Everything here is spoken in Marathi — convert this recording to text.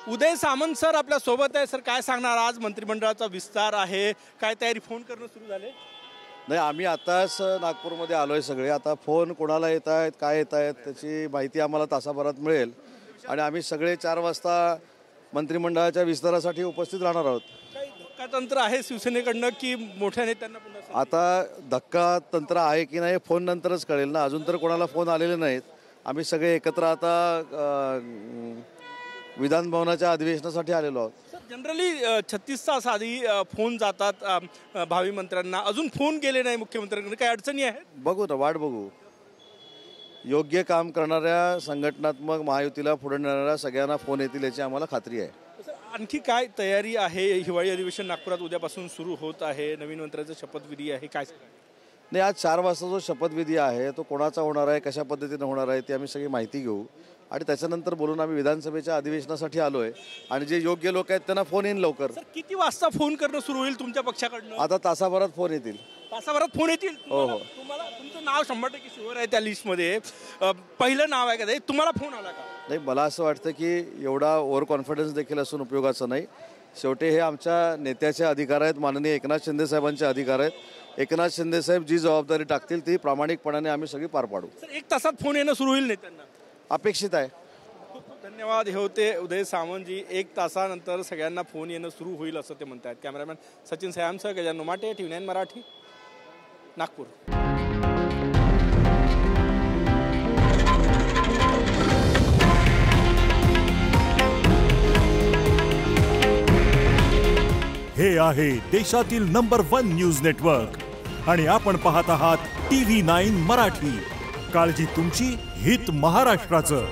उदय सामंत सर आपल्या सोबत आहे. सर काय सांगणार, आज मंत्रिमंडळाचा विस्तार आहे, काय तयारी, फोन करणं सुरू झाले? नाही, आम्ही आताच नागपूरमध्ये आलोय सगळे. आता फोन कोणाला येत आहेत, काय येत आहेत त्याची माहिती आम्हाला तासाभरात मिळेल आणि आम्ही सगळे 4 वाजता मंत्रिमंडळाच्या विस्तारासाठी उपस्थित राहणार आहोत. काही धक्कातंत्र आहे शिवसेनेकडनं की मोठ्या नेत्यांना पुन्हा? आता धक्का तंत्र आहे की नाही फोन नंतरच कळेल ना. अजून तर कोणाला फोन आलेले नाहीत. आम्ही सगळे एकत्र आता विधान भवनाच्या अधिवेशनासाठी आलेलो आहोत. जनरली 36 तास आधी फोन जातात भावी मंत्र्यांना, अजून फोन गेले नाही मुख्यमंत्र्यांकडे, काही अडचणी आहेत? बघू ना, वाट बघू. योग्य काम करणाऱ्या संघटनात्मक महायुतीला पुढे नेणाऱ्या सगळ्यांना फोन येतील याची आम्हाला खात्री आहे. आणखी काय तयारी आहे? हिवाळी अधिवेशन नागपुरात उद्यापासून सुरू होत आहे, नवीन मंत्र्याचा शपथविधी आहे, काय? नाही, आज 4 वाजता जो शपथविधी आहे तो कोणाचा होणार आहे, कशा पद्धतीने होणार आहे ती आम्ही सगळी माहिती घेऊ आणि त्याच्यानंतर बोलून आम्ही विधानसभेच्या अधिवेशनासाठी आलोय आणि जे योग्य लोक आहेत त्यांना फोन येईल लवकर. किती वाजता फोन करणं सुरू होईल तुमच्या पक्षाकडनं? आता तासाभरात फोन येतील. तासाभरात फोन येतील? हो हो. तुम्हाला तुमचं नाव 100% शुअर आहे त्या लिस्टमध्ये, पहिलं नाव आहे का ते? तुम्हाला फोन आला का? नाही, मला असं वाटतं की एवढा ओव्हर कॉन्फिडन्स देखील असून उपयोगाचं नाही. शेवटी हे आमच्या नेत्याचे अधिकार आहेत, माननीय एकनाथ शिंदे साहेबांचे अधिकार आहेत. एकनाथ शिंदे साहेब जी जबाबदारी टाकतील ती प्रामाणिकपणाने आम्ही सगळी पार पाडू. सर, 1 तासात फोन येणं सुरू होईल नेत्यांना? अपेक्षित आहे. खूप खूप धन्यवाद. हे होते उदय सामंतजी. 1 तासानंतर सगळ्यांना फोन येणं सुरू होईल असं ते म्हणतात. कॅमेरामॅन सचिन सयामसह गजानन माटे, TV9 मराठी, नागपूर. हे आहे देशातील नंबर 1 न्यूज नेटवर्क आणि आपण पाहत आहात TV9 मराठी. काळजी तुमची, हित महाराष्ट्राचं.